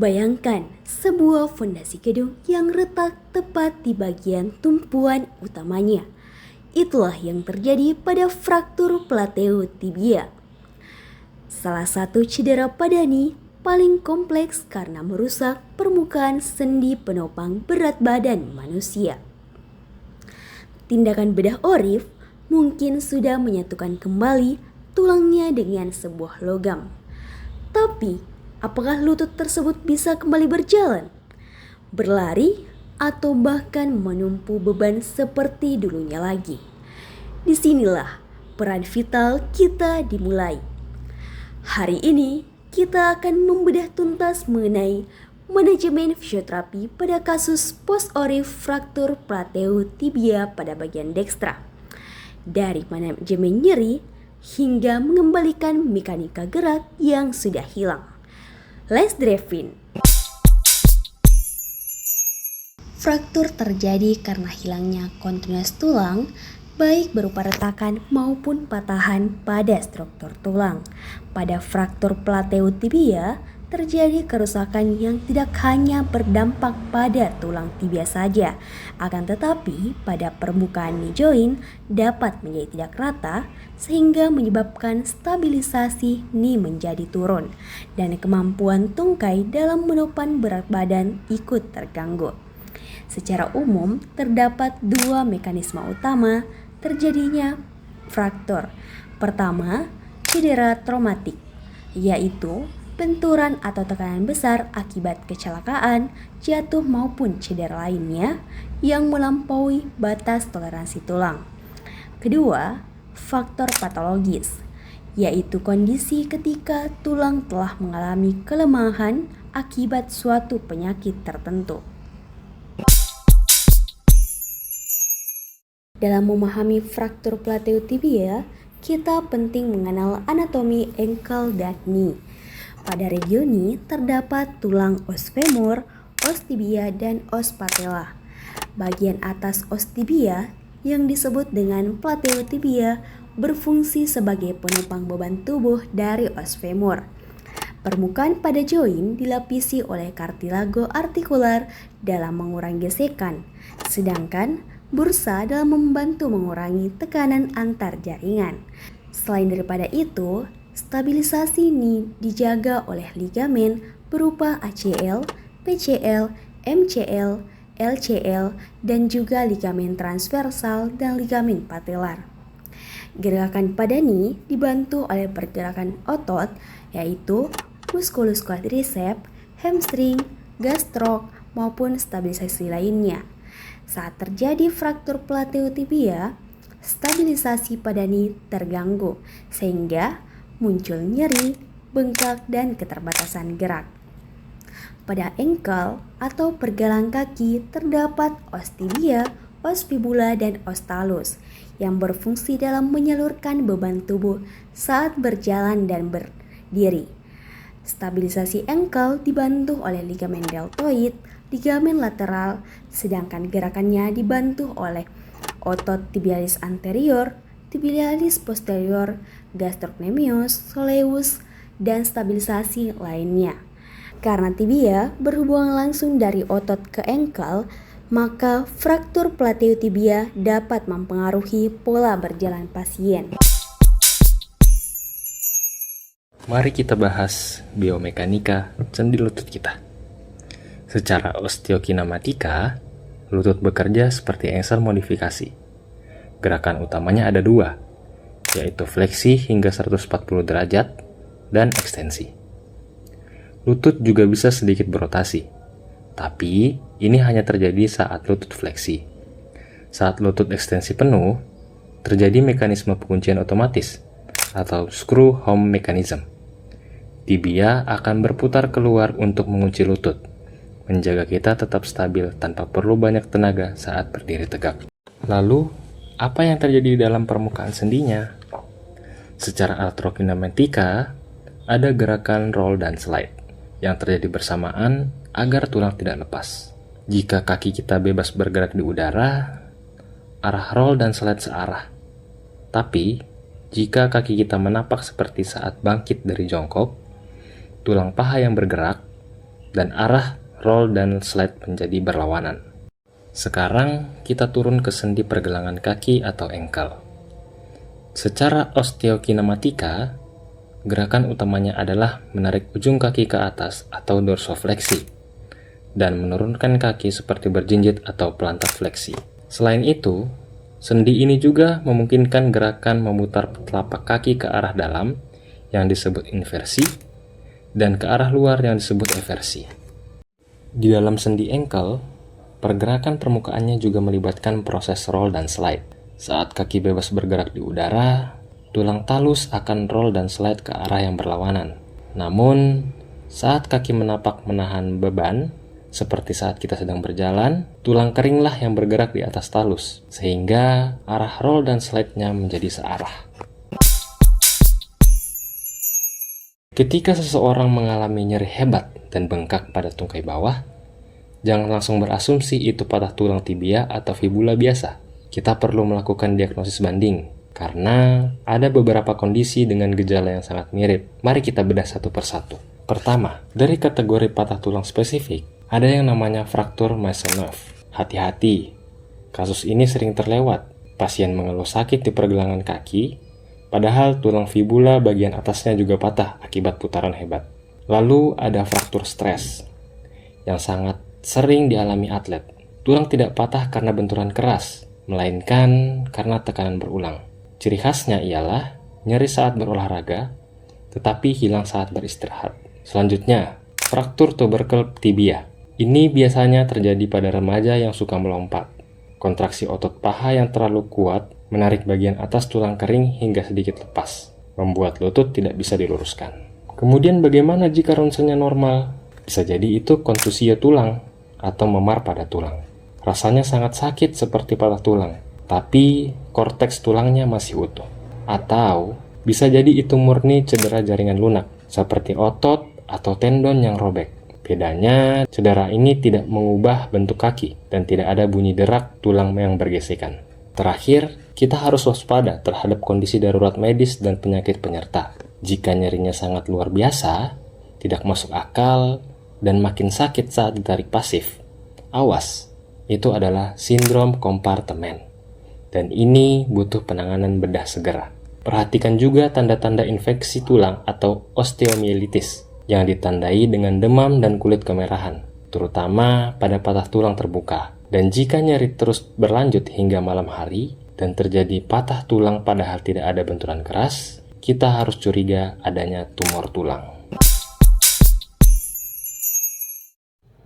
Bayangkan sebuah fondasi gedung yang retak tepat di bagian tumpuan utamanya. Itulah yang terjadi pada fraktur plateo tibia. Salah satu cedera padani paling kompleks karena merusak permukaan sendi penopang berat badan manusia. Tindakan bedah Orif mungkin sudah menyatukan kembali tulangnya dengan sebuah logam. Tapi, apakah lutut tersebut bisa kembali berjalan, berlari, atau bahkan menumpu beban seperti dulunya lagi? Disinilah peran vital kita dimulai. Hari ini, kita akan membedah tuntas mengenai manajemen fisioterapi pada kasus post-orif fraktur plateo tibia pada bagian dekstra. Dari manajemen nyeri hingga mengembalikan mekanika gerak yang sudah hilang. Let's dive in. Fraktur terjadi karena hilangnya kontinuitas tulang, baik berupa retakan maupun patahan pada struktur tulang. Pada fraktur plateo tibia, terjadi kerusakan yang tidak hanya berdampak pada tulang tibia saja, akan tetapi pada permukaan knee joint dapat menjadi tidak rata sehingga menyebabkan stabilisasi knee menjadi turun dan kemampuan tungkai dalam menopang berat badan ikut terganggu. Secara umum, terdapat dua mekanisme utama terjadinya fraktur. Pertama, cedera traumatik, yaitu benturan atau tekanan besar akibat kecelakaan, jatuh maupun cedera lainnya yang melampaui batas toleransi tulang. Kedua, faktor patologis, yaitu kondisi ketika tulang telah mengalami kelemahan akibat suatu penyakit tertentu. Dalam memahami fraktur plateo tibia, kita penting mengenal anatomi ankle dan knee. Pada region knee terdapat tulang os femur, os tibia, dan os patella. Bagian atas os tibia yang disebut dengan plateo tibia berfungsi sebagai penopang beban tubuh dari os femur. Permukaan pada join dilapisi oleh kartilago artikular dalam mengurangi gesekan, sedangkan bursa dalam membantu mengurangi tekanan antar jaringan. Selain daripada itu, stabilisasi knee dijaga oleh ligamen berupa ACL, PCL, MCL, LCL, dan juga ligamen transversal dan ligamen patellar. Gerakan pada knee dibantu oleh pergerakan otot, yaitu musculus quadriceps, hamstring, gastroc, maupun stabilisasi lainnya. Saat terjadi fraktur plateo tibia, stabilisasi pada knee terganggu, sehingga muncul nyeri, bengkak, dan keterbatasan gerak. Pada ankle atau pergelangan kaki terdapat os tibia, os fibula, dan os talus yang berfungsi dalam menyalurkan beban tubuh saat berjalan dan berdiri. Stabilisasi ankle dibantu oleh ligamen deltoid, ligamen lateral, sedangkan gerakannya dibantu oleh otot tibialis anterior, tibialis posterior, gastrocnemius, soleus, dan stabilisasi lainnya. Karena tibia berhubungan langsung dari otot ke ankle, maka fraktur plateo tibia dapat mempengaruhi pola berjalan pasien. Mari kita bahas biomekanika sendi lutut kita. Secara osteokinematika, lutut bekerja seperti engsel modifikasi. Gerakan utamanya ada dua, yaitu fleksi hingga 140 derajat dan ekstensi. Lutut juga bisa sedikit berotasi, tapi ini hanya terjadi saat lutut fleksi. Saat lutut ekstensi penuh, terjadi mekanisme penguncian otomatis atau screw home mechanism. Tibia akan berputar keluar untuk mengunci lutut, menjaga kita tetap stabil tanpa perlu banyak tenaga saat berdiri tegak. Lalu, apa yang terjadi di dalam permukaan sendinya? Secara artrokinematika, ada gerakan roll dan slide yang terjadi bersamaan agar tulang tidak lepas. Jika kaki kita bebas bergerak di udara, arah roll dan slide searah. Tapi, jika kaki kita menapak seperti saat bangkit dari jongkok, tulang paha yang bergerak dan arah roll dan slide menjadi berlawanan. Sekarang kita turun ke sendi pergelangan kaki atau ankle. Secara osteokinematika, gerakan utamanya adalah menarik ujung kaki ke atas atau dorsofleksi dan menurunkan kaki seperti berjinjit atau plantar fleksi. Selain itu, sendi ini juga memungkinkan gerakan memutar telapak kaki ke arah dalam yang disebut inversi dan ke arah luar yang disebut eversi. Di dalam sendi ankle, pergerakan permukaannya juga melibatkan proses roll dan slide. Saat kaki bebas bergerak di udara, tulang talus akan roll dan slide ke arah yang berlawanan. Namun, saat kaki menapak menahan beban, seperti saat kita sedang berjalan, tulang keringlah yang bergerak di atas talus, sehingga arah roll dan slide-nya menjadi searah. Ketika seseorang mengalami nyeri hebat dan bengkak pada tungkai bawah, jangan langsung berasumsi itu patah tulang tibia atau fibula biasa. Kita perlu melakukan diagnosis banding, karena ada beberapa kondisi dengan gejala yang sangat mirip. Mari kita bedah satu persatu. Pertama, dari kategori patah tulang spesifik, ada yang namanya fraktur mesonerve. Hati-hati, kasus ini sering terlewat. Pasien mengeluh sakit di pergelangan kaki, padahal tulang fibula bagian atasnya juga patah akibat putaran hebat. Lalu ada fraktur stres, yang sangat sering dialami atlet. Tulang tidak patah karena benturan keras, melainkan karena tekanan berulang. Ciri khasnya ialah nyeri saat berolahraga, tetapi hilang saat beristirahat. Selanjutnya, fraktur tubercle tibia. Ini biasanya terjadi pada remaja yang suka melompat. Kontraksi otot paha yang terlalu kuat menarik bagian atas tulang kering hingga sedikit lepas, membuat lutut tidak bisa diluruskan. Kemudian bagaimana jika ronsennya normal? Bisa jadi itu kontusio tulang atau memar pada tulang. Rasanya sangat sakit seperti patah tulang, tapi korteks tulangnya masih utuh. Atau bisa jadi itu murni cedera jaringan lunak, seperti otot atau tendon yang robek. Bedanya, cedera ini tidak mengubah bentuk kaki dan tidak ada bunyi derak tulang yang bergesekan. Terakhir, kita harus waspada terhadap kondisi darurat medis dan penyakit penyerta. Jika nyerinya sangat luar biasa, tidak masuk akal, dan makin sakit saat ditarik pasif, awas, itu adalah sindrom kompartemen. Dan ini butuh penanganan bedah segera. Perhatikan juga tanda-tanda infeksi tulang atau osteomielitis yang ditandai dengan demam dan kulit kemerahan, terutama pada patah tulang terbuka. Dan jika nyeri terus berlanjut hingga malam hari dan terjadi patah tulang padahal tidak ada benturan keras, kita harus curiga adanya tumor tulang.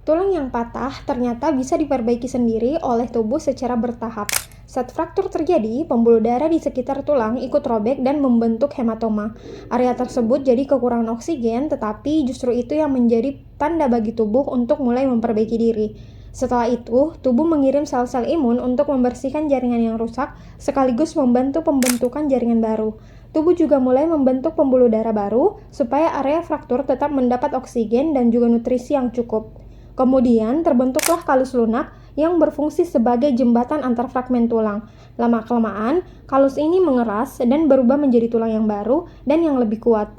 Tulang yang patah ternyata bisa diperbaiki sendiri oleh tubuh secara bertahap. Saat fraktur terjadi, pembuluh darah di sekitar tulang ikut robek dan membentuk hematoma. Area tersebut jadi kekurangan oksigen, tetapi justru itu yang menjadi tanda bagi tubuh untuk mulai memperbaiki diri. Setelah itu, tubuh mengirim sel-sel imun untuk membersihkan jaringan yang rusak, sekaligus membantu pembentukan jaringan baru. Tubuh juga mulai membentuk pembuluh darah baru, supaya area fraktur tetap mendapat oksigen dan juga nutrisi yang cukup. Kemudian terbentuklah kalus lunak yang berfungsi sebagai jembatan antar fragmen tulang. Lama-kelamaan, kalus ini mengeras dan berubah menjadi tulang yang baru dan yang lebih kuat.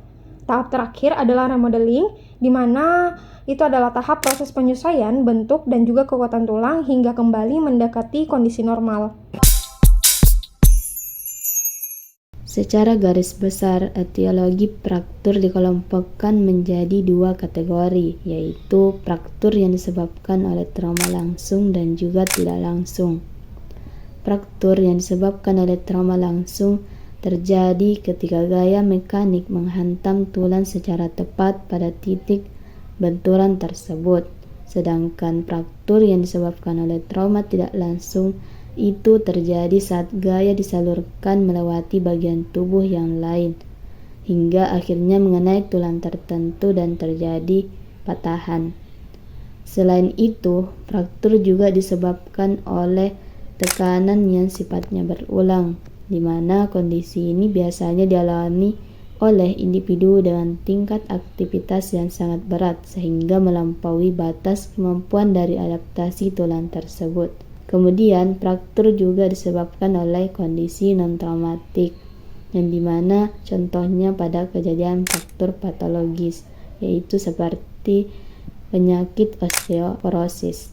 Tahap terakhir adalah remodeling, di mana itu adalah tahap proses penyesuaian bentuk dan juga kekuatan tulang hingga kembali mendekati kondisi normal. Secara garis besar, etiologi fraktur dikelompokkan menjadi dua kategori, yaitu fraktur yang disebabkan oleh trauma langsung dan juga tidak langsung. Fraktur yang disebabkan oleh trauma langsung terjadi ketika gaya mekanik menghantam tulang secara tepat pada titik benturan tersebut, sedangkan fraktur yang disebabkan oleh trauma tidak langsung itu terjadi saat gaya disalurkan melewati bagian tubuh yang lain, hingga akhirnya mengenai tulang tertentu dan terjadi patahan. Selain itu, fraktur juga disebabkan oleh tekanan yang sifatnya berulang, di mana kondisi ini biasanya dialami oleh individu dengan tingkat aktivitas yang sangat berat sehingga melampaui batas kemampuan dari adaptasi tulang tersebut. Kemudian, fraktur juga disebabkan oleh kondisi non-traumatik, yang dimana contohnya pada kejadian fraktur patologis, yaitu seperti penyakit osteoporosis.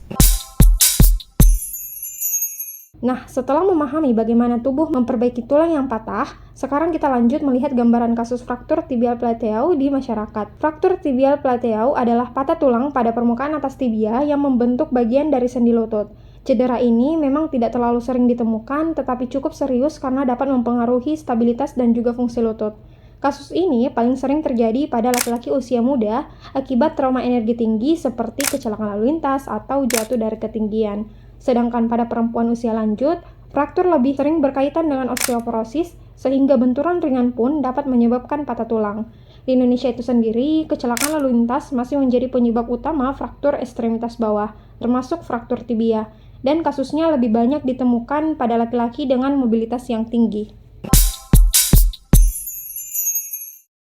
Nah, setelah memahami bagaimana tubuh memperbaiki tulang yang patah, sekarang kita lanjut melihat gambaran kasus fraktur tibial plateau di masyarakat. Fraktur tibial plateau adalah patah tulang pada permukaan atas tibia yang membentuk bagian dari sendi lutut. Cedera ini memang tidak terlalu sering ditemukan, tetapi cukup serius karena dapat mempengaruhi stabilitas dan juga fungsi lutut. Kasus ini paling sering terjadi pada laki-laki usia muda akibat trauma energi tinggi seperti kecelakaan lalu lintas atau jatuh dari ketinggian. Sedangkan pada perempuan usia lanjut, fraktur lebih sering berkaitan dengan osteoporosis, sehingga benturan ringan pun dapat menyebabkan patah tulang. Di Indonesia itu sendiri, kecelakaan lalu lintas masih menjadi penyebab utama fraktur ekstremitas bawah, termasuk fraktur tibia, dan kasusnya lebih banyak ditemukan pada laki-laki dengan mobilitas yang tinggi.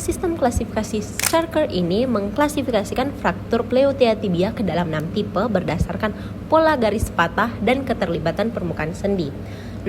Sistem klasifikasi Charker ini mengklasifikasikan fraktur pleutea tibia ke dalam 6 tipe berdasarkan pola garis patah dan keterlibatan permukaan sendi.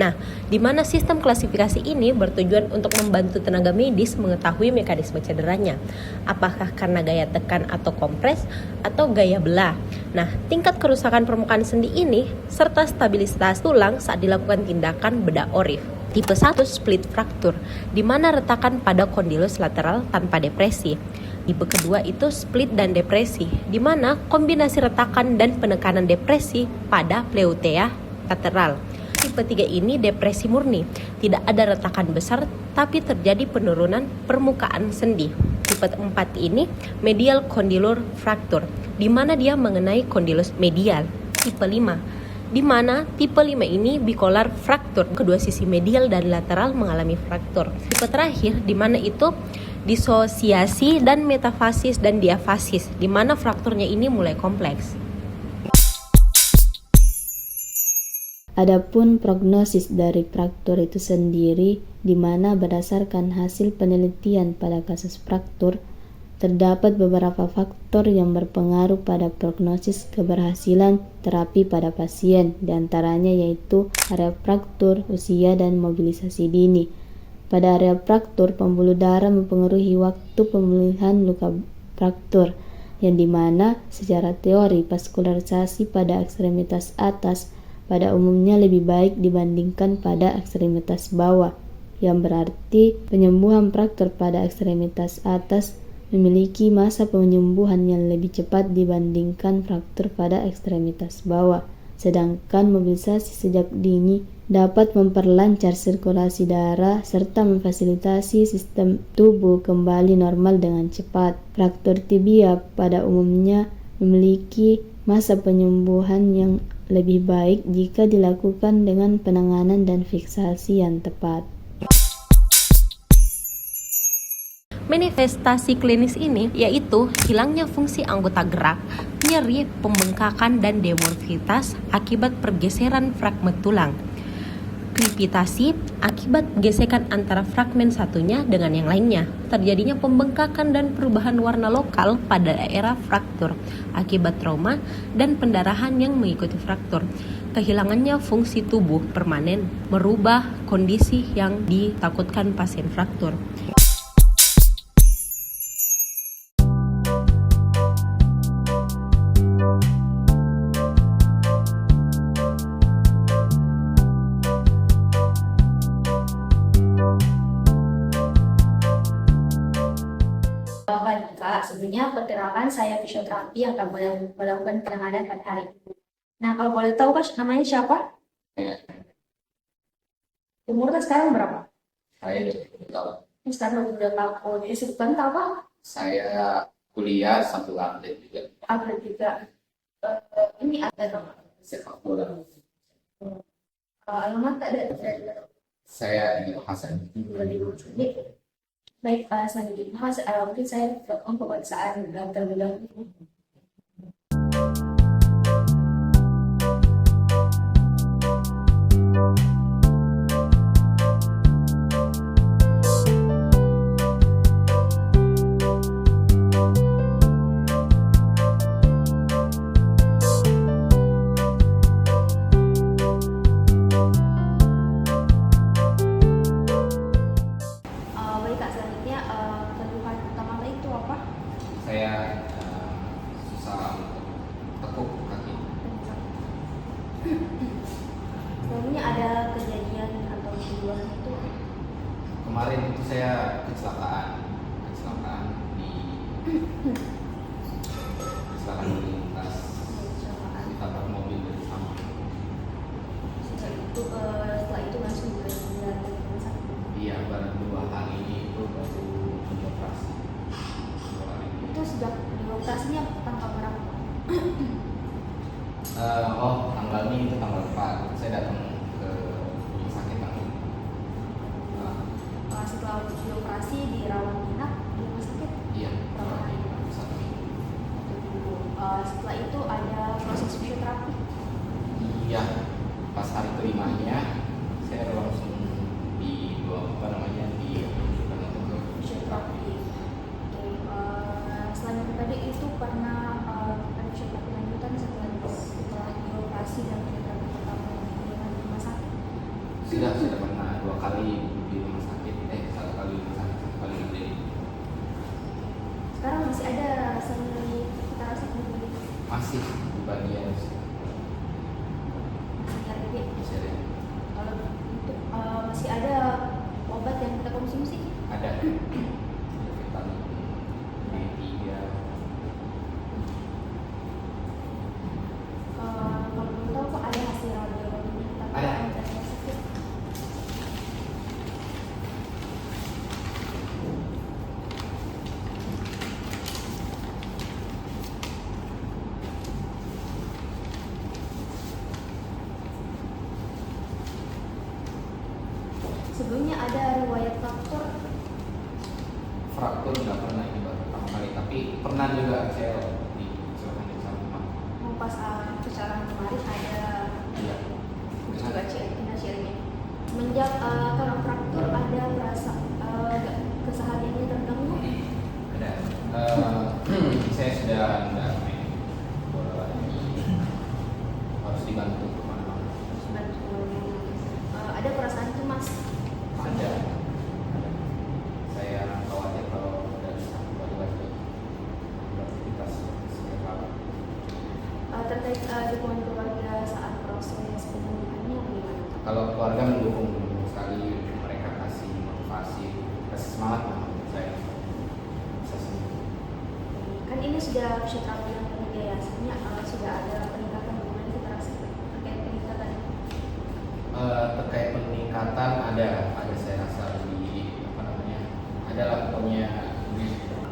Nah, di mana sistem klasifikasi ini bertujuan untuk membantu tenaga medis mengetahui mekanisme cederanya. Apakah karena gaya tekan atau kompres, atau gaya belah. Nah, tingkat kerusakan permukaan sendi ini, serta stabilitas tulang saat dilakukan tindakan bedah orif. Tipe 1 split fracture, di mana retakan pada kondilus lateral tanpa depresi. Tipe kedua itu split dan depresi, di mana kombinasi retakan dan penekanan depresi pada pleutea lateral. Tipe 3 ini depresi murni, tidak ada retakan besar tapi terjadi penurunan permukaan sendi. Tipe 4 ini medial condylar fracture, di mana dia mengenai kondilus medial. Tipe 5 di mana tipe 5 ini bipolar fracture, kedua sisi medial dan lateral mengalami fraktur. Tipe terakhir di mana itu disosiasi dan metafasis dan diafasis, di mana frakturnya ini mulai kompleks. Adapun prognosis dari fraktur itu sendiri, di mana berdasarkan hasil penelitian pada kasus fraktur, terdapat beberapa faktor yang berpengaruh pada prognosis keberhasilan terapi pada pasien, diantaranya yaitu area fraktur, usia, dan mobilisasi dini. Pada area fraktur, pembuluh darah mempengaruhi waktu pemulihan luka fraktur, yang dimana secara teori vaskularisasi pada ekstremitas atas pada umumnya lebih baik dibandingkan pada ekstremitas bawah, yang berarti penyembuhan fraktur pada ekstremitas atas memiliki masa penyembuhan yang lebih cepat dibandingkan fraktur pada ekstremitas bawah. Sedangkan mobilisasi sejak dini dapat memperlancar sirkulasi darah serta memfasilitasi sistem tubuh kembali normal dengan cepat. Fraktur tibia pada umumnya memiliki masa penyembuhan yang lebih baik jika dilakukan dengan penanganan dan fiksasi yang tepat. Manifestasi klinis ini yaitu hilangnya fungsi anggota gerak, nyeri, pembengkakan, dan demorfitas akibat pergeseran fragmen tulang. Krepitasi akibat gesekan antara fragmen satunya dengan yang lainnya. Terjadinya pembengkakan dan perubahan warna lokal pada daerah fraktur akibat trauma dan pendarahan yang mengikuti fraktur. Kehilangannya fungsi tubuh permanen merubah kondisi yang ditakutkan pasien fraktur. Kak, sebelumnya perkenalkan saya fisioterapi yang akan melakukan penanganan pada hari ini. Nah, kalau boleh tahu Kak, namanya siapa? Umurnya sekarang berapa? Saya 20 tahun. Sekarang udah tahun. Kesibukan apa? Saya kuliah sambil atlet juga. Atlet juga. Ini atlet apa? Sepak bola. Alamat ada? Saya Hasan. Baik, selanjutnya Mas, mungkin saya lakukan pemeriksaan terlebih dahulu. Saya bisa tekuk kaki. Sebelumnya ada kejadian atau musibah itu? Kemarin itu saya kecelakaan di kecelakaan lalu lintas, ditabrak mobil dari samping. Setelah itu langsung berjalan ke rumah sakit. Iya, baru 2 hari ini itu baru dioperasi. 2 hari ini. Itu sejak dioperasinya tanggal berapa? Tanggalnya itu tanggal 4. Saya datang ke rumah sakit tanggal. Setelah dioperasi dirawat inap di rumah sakit Iya, berapa hari? 1 minggu. Setelah itu ada proses fisioterapi. Iya, pas hari kelimanya saya langsung dianjurkan untuk ke Fisioterapi. Oke, selain itu tadi itu pernah ada fisioterapi lanjutan setelah dioperasi dan fisioterapi pertama dengan rumah sakit. sudah pernah 2 kali di rumah sakit, 1 kali di rumah sakit, 1 kali di Sekarang masih ada rasa nyeri, kita rasa nyeri masih di bagian nyeri. seri. Kalau untuk masih ada obat yang kita konsumsi. Ada vitamin D3. Kalau belum tahu kok ada hasil radiologi tapi Ada. dari rumah sakit. Sebelumnya ada riwayat Fraktur nggak pernah, ini baru pertama kali, tapi pernah juga saya di kecelakaan di samping. pas kecelakaan kemarin ada Iya. juga ciri-cirinya. Semenjak karena fraktur ada merasa kesehariannya terganggu. Ada. Saya sudah nggak main bola lagi, harus dibantu kemana-mana. Ada perasaan cemas. Ada. Saya khawatir kalau udah bisa kembali lagi beraktivitas seperti apa. Terkait dukungan keluarga saat proses pemulihannya bagaimana? Kalau keluarga mendukung sekali, mereka kasih motivasi, kasih semangat lah untuk saya bisa sembuh. Kan ini sudah fisioterapi yang ketiga ya, sebenarnya sudah ada peningkatan bagaimana kita rasa terkait peningkatan? Terkait peningkatan ada saya rasa di ada lah pokoknya ini.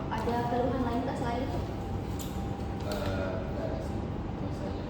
Ada keluhan lain tak selain itu? Nggak ada sih, itu saja.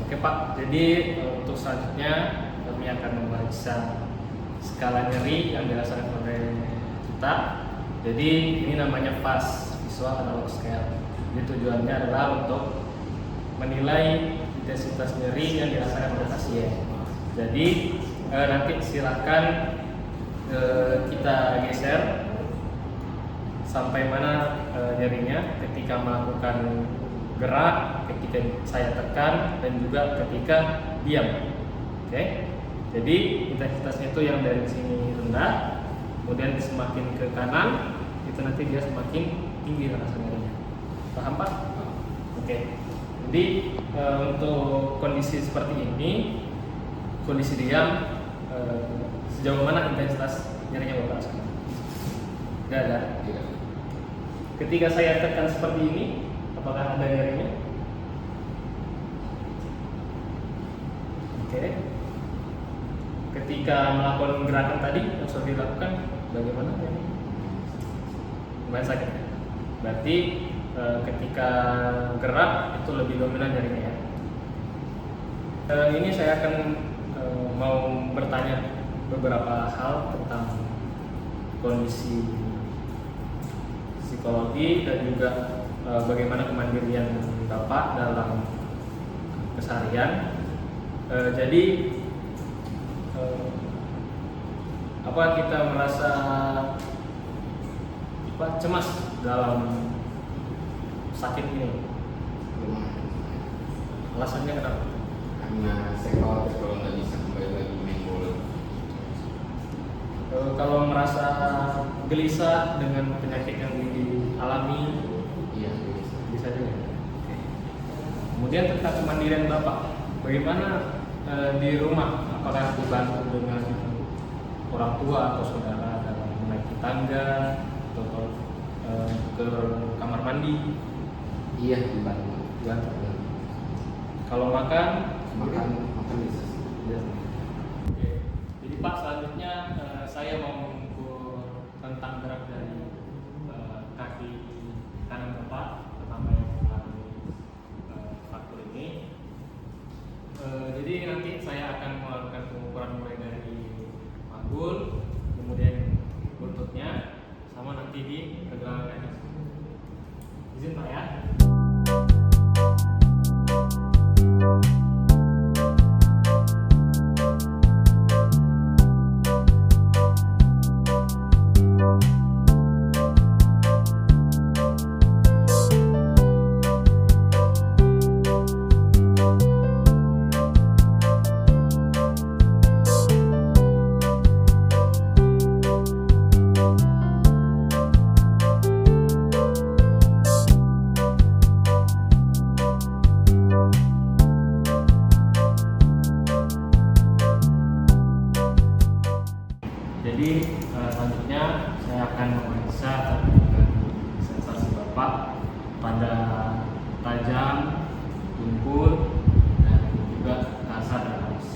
Oke Pak, jadi untuk selanjutnya kami akan memeriksa skala nyeri yang dirasakan oleh kita. Jadi ini namanya VAS, Visual Analog Scale. Jadi tujuannya adalah untuk menilai intensitas nyeri yang dirasakan oleh pasien. Jadi nanti silakan kita geser sampai mana nyerinya ketika melakukan gerak, ketika saya tekan, dan juga ketika diam. Oke. Jadi intensitasnya itu yang dari sini rendah, kemudian semakin ke kanan itu nanti dia semakin tinggi rasa nyerinya. Paham Pak? Oke. Jadi untuk kondisi seperti ini, kondisi diam, sejauh mana intensitas nyerinya Bapak rasakan? Tidak ada. Ketika saya tekan seperti ini, apakah ada nyerinya? Oke. Ketika melakukan gerakan tadi yang sudah dilakukan, bagaimana ini? Lumayan sakit. Berarti ketika gerak itu lebih dominan nyerinya ya. Ini saya akan mau bertanya beberapa hal tentang kondisi psikologi dan juga bagaimana kemandirian Bapak dalam keseharian. Jadi apa kita merasa cemas dalam sakit ini? Alasannya kenapa? Karena saya khawatir kalau nggak bisa kembali lagi main bola. Kalau merasa gelisah dengan penyakit yang dialami, Iya, bisa. bisa juga. Oke. Kemudian tentang kemandirian Bapak, bagaimana di rumah? Apakah dibantu dengan orang tua atau saudara dalam menaiki tangga atau ke kamar mandi? Iya, dibantu. Kalau makan bisa. Oke. Jadi Pak, selanjutnya saya mau mengukur rentang gerak dari kaki kanan Bapak, terutama yang mengalami fraktur ini. Jadi nanti saya akan melakukan pengukuran mulai dari panggul, kemudian lututnya, sama nanti di pergelangan kaki. Izin Pak ya. Jadi selanjutnya saya akan memeriksa sensasi Bapak pada tajam, tumpul, dan juga kasar dan halus.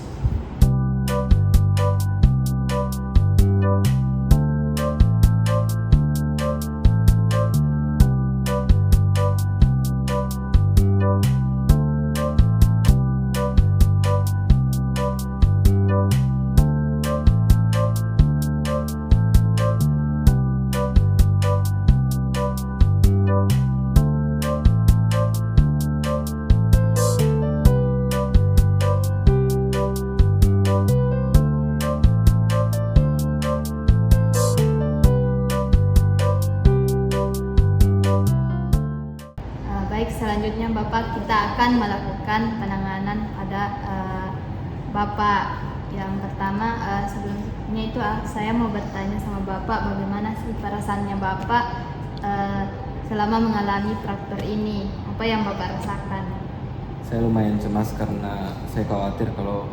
Baik, selanjutnya Bapak, kita akan melakukan penanganan pada Bapak. Yang pertama, sebelumnya itu saya mau bertanya sama Bapak, bagaimana sih perasaannya Bapak selama mengalami fraktur ini? Apa yang Bapak rasakan? Saya lumayan cemas karena saya khawatir kalau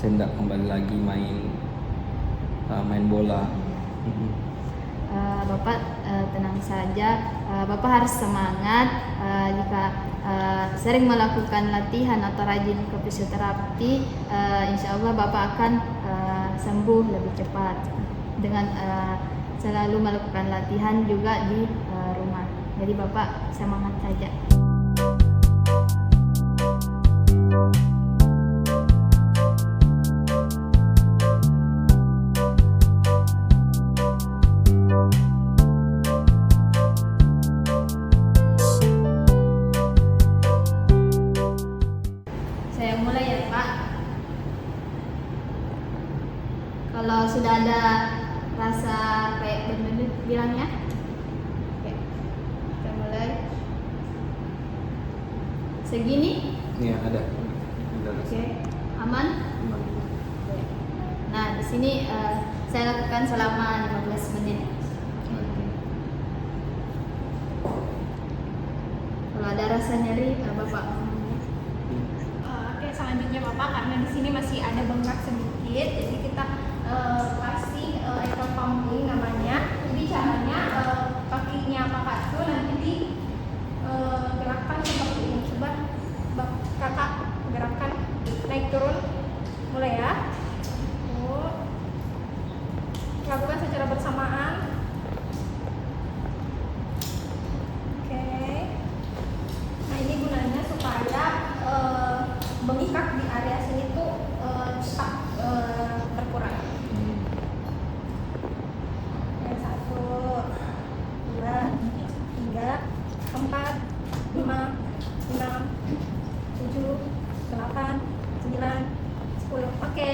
saya tidak kembali lagi main bola. Bapak tenang saja, Bapak harus semangat. Jika sering melakukan latihan atau rajin ke fisioterapi, insya Allah Bapak akan sembuh lebih cepat dengan selalu melakukan latihan juga di rumah. Jadi Bapak semangat saja. Kalau sudah ada rasa kayak bener-bener bilangnya. Oke, kita mulai. Segini, Iya, ada. oke, aman. Nah, di sini saya lakukan selama 15 menit. Kalau ada rasa nyeri, Bapak. Oke, selanjutnya Bapak, karena di sini masih ada bengkak sedikit, jadi kita kasih ankle pumping namanya. Jadi caranya kakinya Kakak tuh nanti digerakkan seperti ini. Coba Kakak gerakkan, naik turun, mulai ya. Lakukan secara bersamaan. Oke. Nah, ini gunanya supaya bengkak di area sini tuh cepat berkurang. Oke, 1, 2, 3, 4, 5, 6, 7, 8, 9, 10. Oke.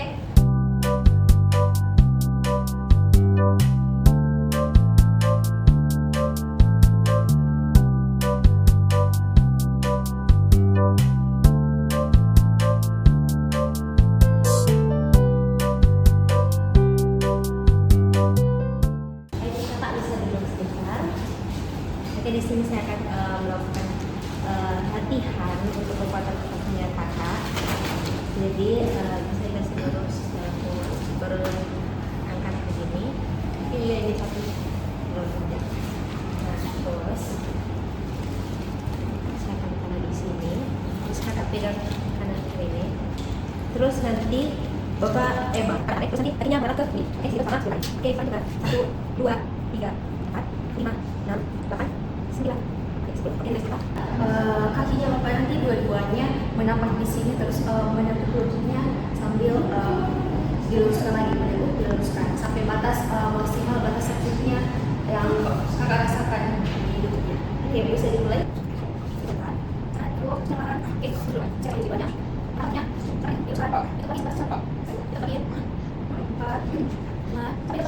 Kakak bisa duduk sebentar. Oke, di sini saya akan melakukan latihan untuk kekuatan tubuhnya kakak. Jadi bisa dikasih lurus, baru angkat begini. Oke, ini satu lurus saja. Nah, terus saya akan taruh di sini. Terus kakak pegang kanan kiri ini. Terus nanti Bapak, terus nanti kakinya mengarah ke sini. Oke, sudah sama sekali. Oke, Ivan juga. 1, 2, 3, 4, 5, 6, 8, 9. Oke, 10. Oke, next Bapak. Kakinya Bapak nanti dua-duanya menapak di sini, terus menekuk lututnya sambil diluruskan lagi, diluruskan sampai batas maksimal batas sakitnya yang kakak rasakan di lututnya. Oke, bisa dimulai. Oke, dulu. Cara lebih banyak. Arahnya, itu lagi, itu lagi, 4, 5, sampai